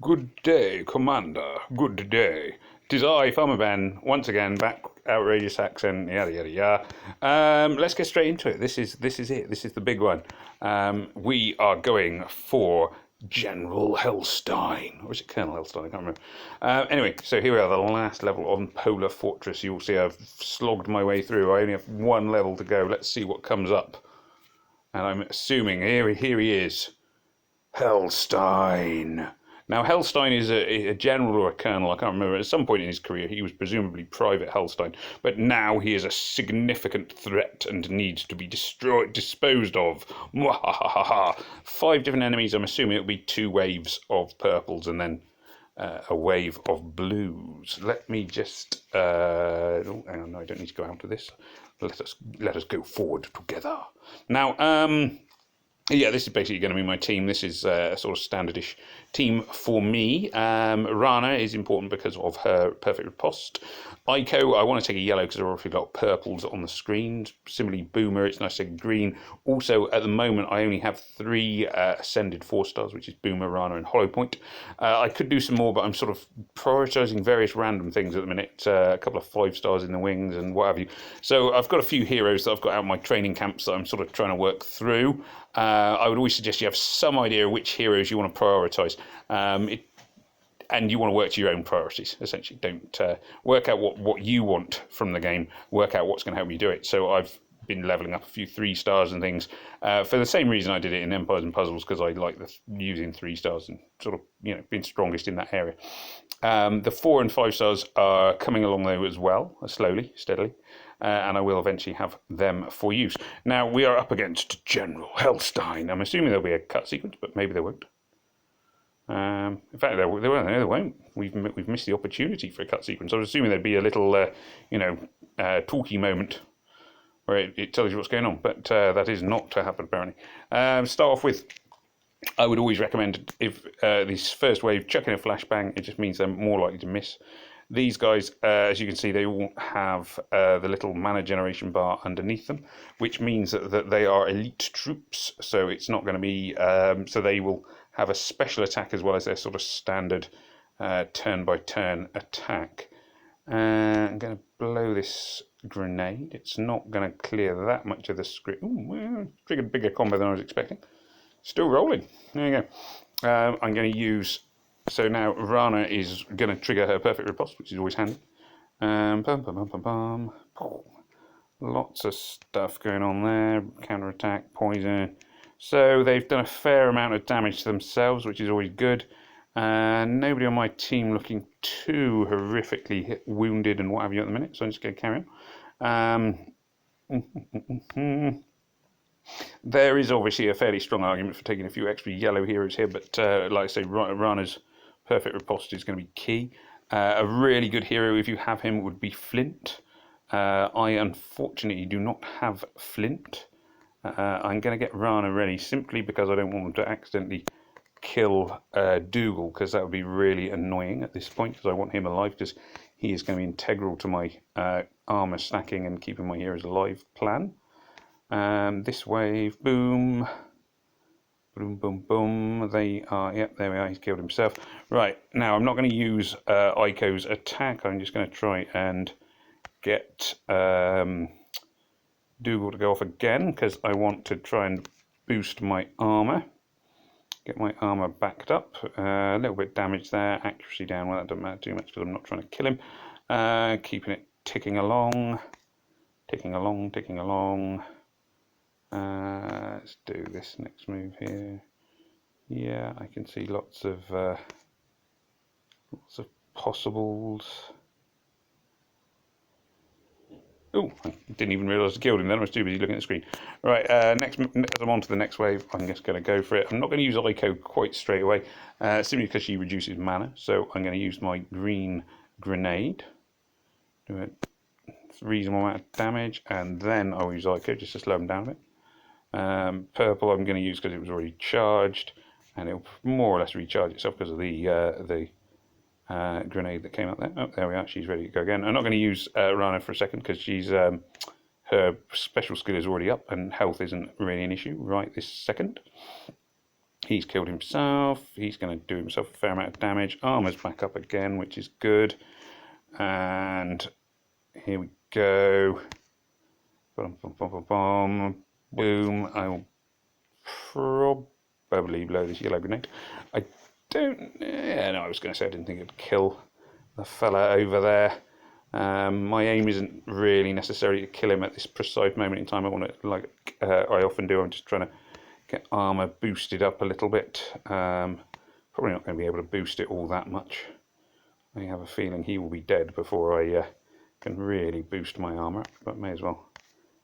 Good day, Commander. Good day. 'Tis I, Farmer Ben, once again back. Outrageous accent, yada yada yada. Let's get straight into it. This is it. This is the big one. We are going for General Hellstein, or is it Colonel Hellstein? I can't remember. Anyway, so here we are, the last level on Polar Fortress. You'll see I've slogged my way through. I only have one level to go. Let's see what comes up. And I'm assuming here he is, Hellstein. Now, Hellstein is a general or a colonel, I can't remember. At some point in his career, he was presumably Private Hellstein, but now he is a significant threat and needs to be disposed of. Mwahaha. 5 different enemies. I'm assuming it'll be 2 waves of purples and then a wave of blues. Let me just... oh, hang on, no, I don't need to go out of this. Let us go forward together. Now, yeah, this is basically going to be my team. This is a sort of standardish team for me. Rana is important because of her perfect riposte. Aiko, I want to take a yellow because I've already got purples on the screen. Similarly, Boomer, it's nice to take green. Also, at the moment, I only have 3 ascended 4 stars, which is Boomer, Rana, and Hollow Point. I could do some more, but I'm sort of prioritising various random things at the minute. A couple of 5 stars in the wings and what have you. So I've got a few heroes that I've got out of my training camps that I'm sort of trying to work through. I would always suggest you have some idea of which heroes you want to prioritise, and you want to work to your own priorities, essentially. Don't work out what you want from the game, work out what's going to help you do it. So I've been levelling up a few 3 stars and things for the same reason I did it in Empires and Puzzles, because I like using 3 stars and sort of, being strongest in that area. The 4 and 5 stars are coming along though as well, slowly, steadily. And I will eventually have them for use. Now, we are up against General Hellstein. I'm assuming there'll be a cut sequence, but maybe there won't. In fact, there won't. We've missed the opportunity for a cut sequence. I was assuming there'd be a little, talky moment where it tells you what's going on, but that is not to happen, apparently. Start off with, I would always recommend, if this first wave, chucking a flashbang. It just means they're more likely to miss. These guys, as you can see, they all have the little mana generation bar underneath them, which means that they are elite troops. So it's not going to be... so they will have a special attack as well as their sort of standard turn-by-turn attack. I'm going to blow this grenade. It's not going to clear that much of the screen. Ooh, well, triggered a bigger combo than I was expecting. Still rolling. There you go. I'm going to use... So now Rana is going to trigger her perfect riposte, which is always handy. Lots of stuff going on there. Counter-attack, poison. So they've done a fair amount of damage to themselves, which is always good. Nobody on my team looking too horrifically wounded and what have you at the minute, so I'm just going to carry on. There is obviously a fairly strong argument for taking a few extra yellow heroes here, but like I say, Rana's perfect riposte is going to be key. A really good hero, if you have him, would be Flint. I unfortunately do not have Flint. I'm going to get Rana ready simply because I don't want him to accidentally kill Dougal, because that would be really annoying at this point, because I want him alive, because he is going to be integral to my armour stacking and keeping my heroes alive plan. This wave, boom. Boom, boom, boom. They are, yep, there we are. He's killed himself. Right, now I'm not going to use Aiko's attack. I'm just going to try and get Dougal to go off again, because I want to try and boost my armour. Get my armour backed up. A little bit damage there. Accuracy down. Well, that doesn't matter too much because I'm not trying to kill him. Keeping it ticking along. Ticking along, ticking along. Let's do this next move here. Yeah, I can see lots of possibles. Oh, I didn't even realise I killed him then. I was too busy looking at the screen. Right, next, as I'm on to the next wave, I'm just going to go for it. I'm not going to use Aiko quite straight away, simply because she reduces mana. So I'm going to use my green grenade. Do a reasonable amount of damage, and then I'll use Aiko just to slow him down a bit. Purple I'm going to use because it was already charged, and it'll more or less recharge itself because of the grenade that came up there. Oh, there we are. She's ready to go again. I'm not going to use Rana for a second because she's her special skill is already up and health isn't really an issue right this second. He's killed himself. He's going to do himself a fair amount of damage. Armor's back up again, which is good. And here we go. Boom, boom, boom, boom, boom. Boom. I will probably blow this yellow grenade. I don't... Yeah, no, I was going to say I didn't think it'd kill the fella over there. My aim isn't really necessarily to kill him at this precise moment in time. I want to, like I often do, I'm just trying to get armor boosted up a little bit. Probably not going to be able to boost it all that much. I have a feeling he will be dead before I can really boost my armor up, but may as well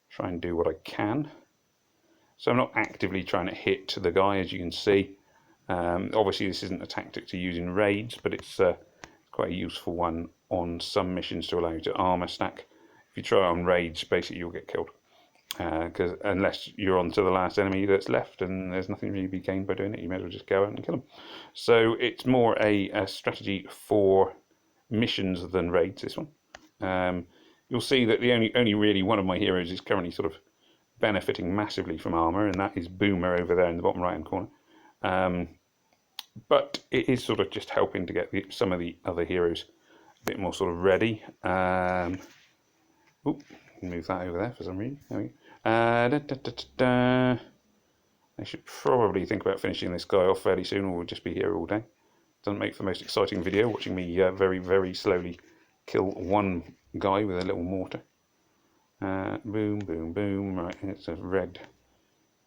try and do what I can. So I'm not actively trying to hit the guy, as you can see. Obviously this isn't a tactic to use in raids, but it's quite a useful one on some missions to allow you to armor stack. If you try it on raids, basically you'll get killed. Because unless you're on to the last enemy that's left and there's nothing really to be gained by doing it, you may as well just go out and kill them. So it's more a strategy for missions than raids, this one. You'll see that the only really one of my heroes is currently sort of benefiting massively from armor, and that is Boomer over there in the bottom right hand corner. But it is sort of just helping to get some of the other heroes a bit more sort of ready. Oop, move that over there for some reason. There we go. I should probably think about finishing this guy off fairly soon, or we'll just be here all day. Doesn't make for the most exciting video, watching me very, very slowly kill one guy with a little mortar. Boom, boom, boom. Right, it's a red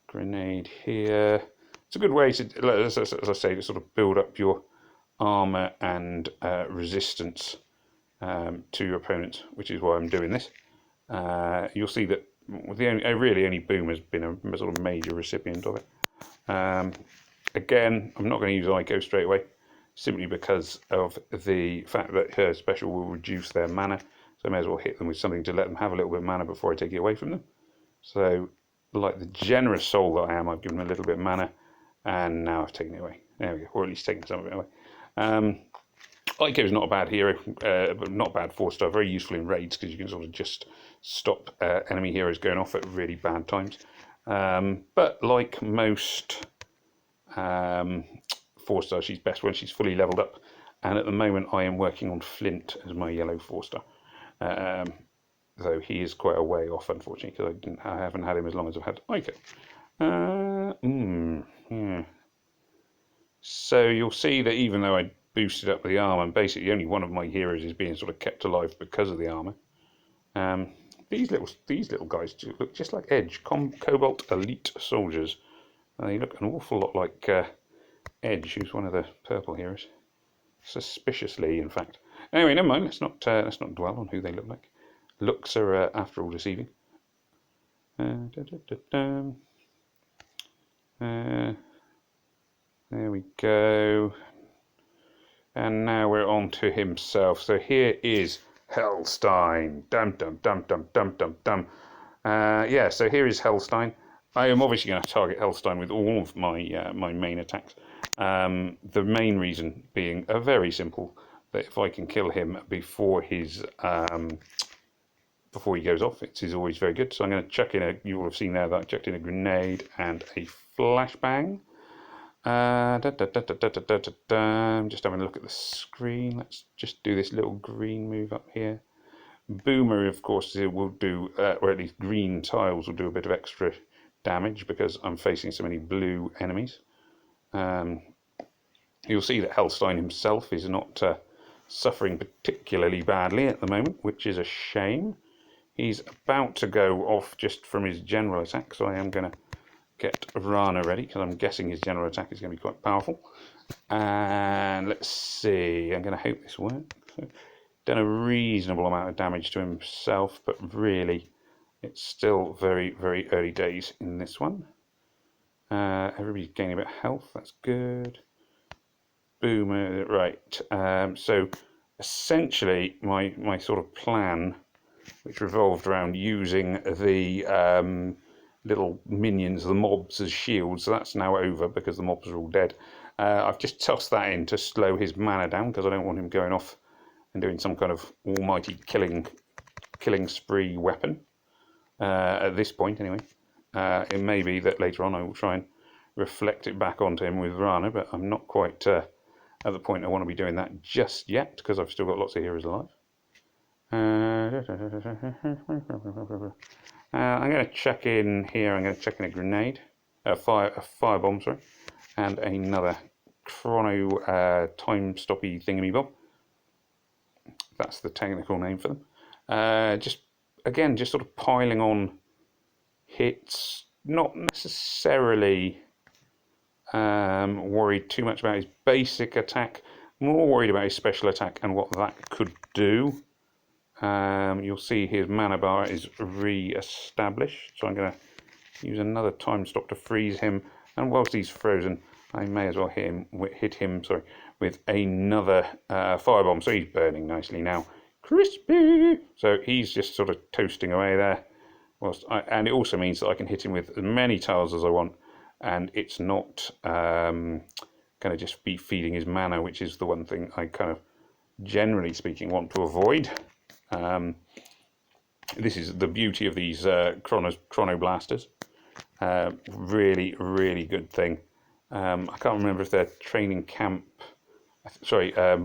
grenade here. It's a good way to, as I say, to sort of build up your armor and resistance to your opponents, which is why I'm doing this. You'll see that really only Boom has been a sort of major recipient of it. Again, I'm not going to use Ico straight away, simply because of the fact that her special will reduce their mana. So I may as well hit them with something to let them have a little bit of mana before I take it away from them. So, like the generous soul that I am, I've given them a little bit of mana, and now I've taken it away. There we go, or at least taken some of it away. Ico is not a bad hero, but not a bad 4-star. Very useful in raids because you can sort of just stop enemy heroes going off at really bad times. But like most 4-star, she's best when she's fully leveled up. And at the moment, I am working on Flint as my yellow 4-star. Though he is quite a way off, unfortunately, because I haven't had him as long as I've had Ico. Yeah. So you'll see that even though I boosted up the armor, basically only one of my heroes is being sort of kept alive because of the armor. These little guys look just like Edge, Cobalt Elite Soldiers. They look an awful lot like Edge, who's one of the purple heroes. Suspiciously, in fact. Anyway, never mind. Let's not dwell on who they look like. Looks are, after all, deceiving. There we go. And now we're on to himself. So here is Hellstein. Dum dum dum dum dum dum dum. Yeah, so here is Hellstein. I am obviously going to target Hellstein with all of my my main attacks. The main reason being very simple, that if I can kill him before his before he goes off, it is always very good. So I'm going to chuck in you will have seen there that I chucked in a grenade and a flashbang. I'm just having a look at the screen. Let's just do this little green move up here. Boomer, of course, it will do, or at least green tiles will do a bit of extra damage because I'm facing so many blue enemies. You'll see that Hellstein himself is not suffering particularly badly at the moment, which is a shame. He's about to go off just from his general attack, so I am going to get Rana ready, because I'm guessing his general attack is going to be quite powerful. And let's see, I'm going to hope this works. Done a reasonable amount of damage to himself, but really it's still very, very early days in this one. Everybody's gaining a bit of health, that's good. Boomer, right. So essentially my sort of plan, which revolved around using the little minions, the mobs, as shields, so that's now over because the mobs are all dead. I've just tossed that in to slow his mana down because I don't want him going off and doing some kind of almighty killing spree weapon at this point anyway. It may be that later on I will try and reflect it back onto him with Rana, but I'm not quite at the point I want to be doing that just yet, because I've still got lots of heroes alive. I'm going to check in here. I'm going to check in a grenade, a firebomb, sorry, and another chrono time stoppy thingy bomb. That's the technical name for them. Just sort of piling on hits. Not necessarily worried too much about his basic attack. More worried about his special attack and what that could do. You'll see his mana bar is re-established, so I'm going to use another time stop to freeze him, and whilst he's frozen I may as well hit him with another firebomb, so he's burning nicely now. Crispy! So he's just sort of toasting away there, and it also means that I can hit him with as many tiles as I want, and it's not going to just be feeding his mana, which is the one thing I kind of, generally speaking, want to avoid. This is the beauty of these chrono blasters. Really, really good thing. I can't remember if they're training camp.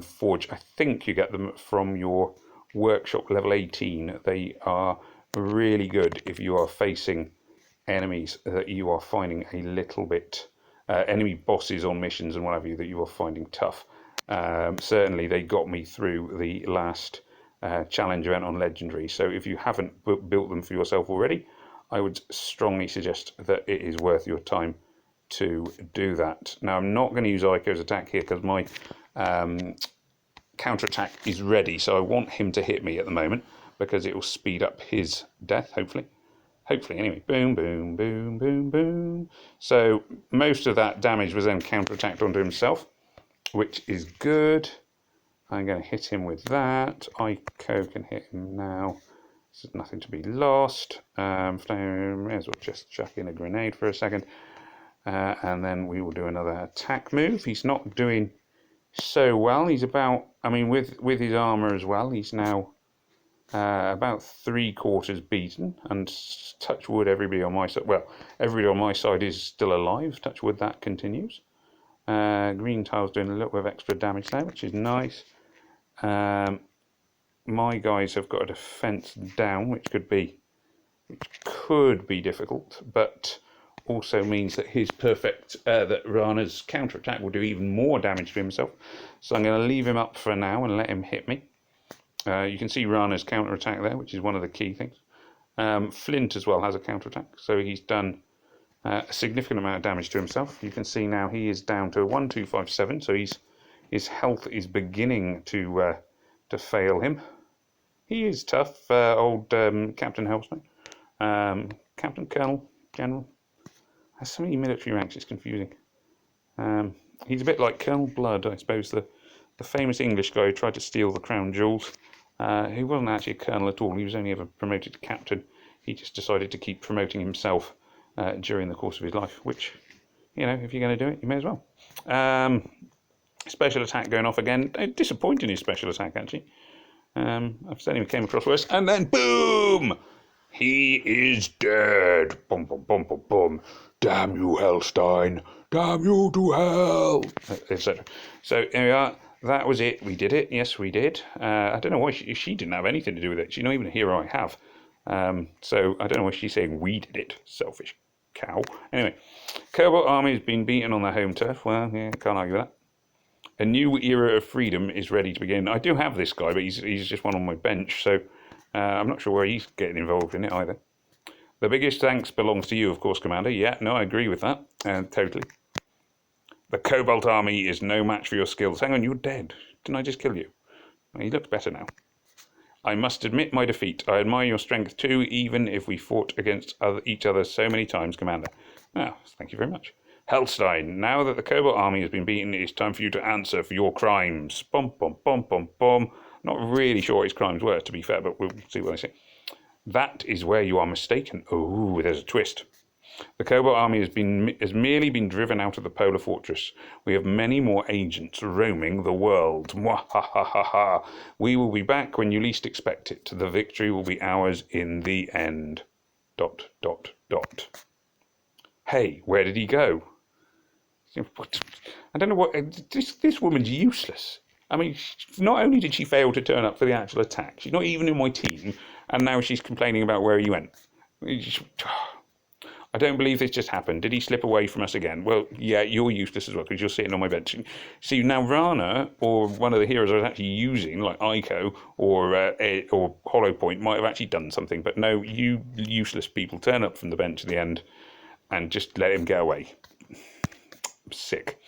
Forge. I think you get them from your workshop level 18. They are really good if you are facing enemies that you are finding a little bit, enemy bosses on missions and what have you that you are finding tough. Certainly they got me through the last challenge event on Legendary, so if you haven't built them for yourself already, I would strongly suggest that it is worth your time to do that. Now I'm not going to use Ico's attack here because my counter-attack is ready, so I want him to hit me at the moment because it will speed up his death, hopefully anyway. Boom, boom, boom, boom, boom. So most of that damage was then counter-attacked onto himself, which is good. I'm going to hit him with that. Ico can hit him now. There's nothing to be lost. May as well just chuck in a grenade for a second. And then we will do another attack move. He's not doing so well. He's about, with his armour as well, he's now about 3/4 beaten. And touch wood, everybody on my side, everybody on my side is still alive. Touch wood, that continues. Green tile's doing a little bit of extra damage there, which is nice. My guys have got a defense down, which could be difficult, but also means that that Rana's counter-attack will do even more damage to himself. So I'm going to leave him up for now and let him hit me. You can see Rana's counter-attack there, which is one of the key things. Flint as well has a counter-attack, so he's done a significant amount of damage to himself. You can see now he is down to 1257, so his health is beginning to fail him. He is tough, old Captain Hellstein. Captain, Colonel, General. Has so many military ranks, it's confusing. He's a bit like Colonel Blood, I suppose, the famous English guy who tried to steal the crown jewels. He wasn't actually a colonel at all, he was only ever promoted to captain. He just decided to keep promoting himself during the course of his life, which, if you're going to do it, you may as well. Special attack going off again. Disappointing his special attack, actually. I've certainly came across worse. And then, boom! He is dead. Boom, boom, boom, boom, boom. Damn you, Hellstein. Damn you to hell. Etc. So, here we are. That was it. We did it. Yes, we did. I don't know why she didn't have anything to do with it. She's not even a hero I have. So, I don't know why she's saying we did it. Selfish cow. Anyway, Cobalt army has been beaten on their home turf. Well, yeah, can't argue with that. A new era of freedom is ready to begin. I do have this guy, but he's just one on my bench, so I'm not sure where he's getting involved in it either. The biggest thanks belongs to you, of course, Commander. Yeah, no, I agree with that. Totally. The Cobalt army is no match for your skills. Hang on, you're dead. Didn't I just kill you? Well, he looks better now. I must admit my defeat. I admire your strength too, even if we fought against each other so many times, Commander. Ah, thank you very much. Hellstein, now that the Cobalt army has been beaten, it is time for you to answer for your crimes. Bum, bum, bum, bum, bum. Not really sure what his crimes were, to be fair, but we'll see what they say. That is where you are mistaken. Oh, there's a twist. The Cobalt army has merely been driven out of the polar fortress. We have many more agents roaming the world. Mwahahaha. We will be back when you least expect it. The victory will be ours in the end. ... Hey, where did he go? I don't know what this woman's useless. I mean, not only did she fail to turn up for the actual attack, she's not even in my team, and now she's complaining about where he went. I don't believe this just happened. Did he slip away from us again? Well, yeah, you're useless as well because you're sitting on my bench. See, now Rana or one of the heroes I was actually using, like Ico or Hollow Point, might have actually done something. But no, you useless people turn up from the bench at the end and just let him get away. Sick.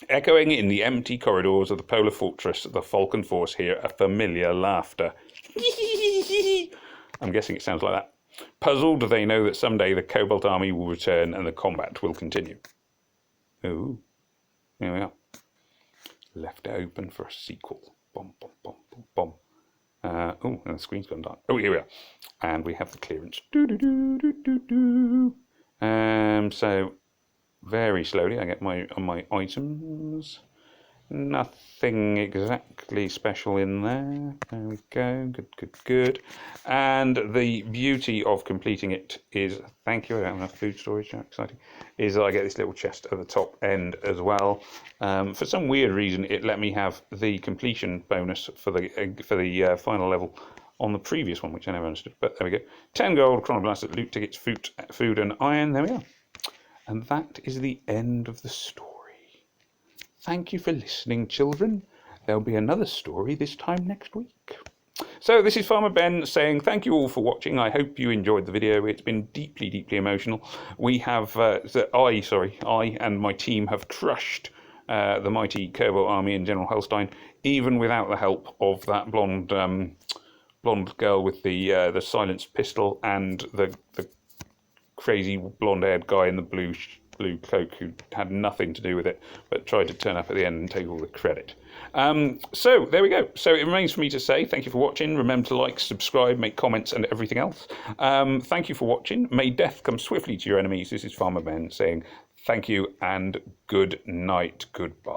Echoing in the empty corridors of the Polar Fortress, the Falcon Force hear a familiar laughter. I'm guessing it sounds like that. Puzzled, they know that someday the Cobalt army will return and the combat will continue. Ooh, here we are. Left it open for a sequel. Bom, bom, bom, bom, bom. Oh, and the screen's gone dark. Oh, here we are. And we have the clearance. So very slowly I get my items. Nothing exactly special in there. There we go. Good. And the beauty of completing it is, thank you, I don't have food storage, how exciting, is that I get this little chest at the top end as well. For some weird reason, it let me have the completion bonus for the final level on the previous one, which I never understood. But there we go. 10 gold, chronoblaster, loot tickets, food and iron. There we are. And that is the end of the story. Thank you for listening, children. There'll be another story this time next week. So this is Farmer Ben saying thank you all for watching. I hope you enjoyed the video. It's been deeply emotional. We have, I and my team have crushed the mighty Cobalt army and General Hellstein, even without the help of that blonde girl with the silenced pistol and the crazy blonde-haired guy in the blue cloak who had nothing to do with it but tried to turn up at the end and take all the credit. So there we go. So it remains for me to say thank you for watching. Remember to like, subscribe, make comments and everything else. Thank you for watching. May death come swiftly to your enemies. This is Farmer Ben saying thank you and good night. Goodbye.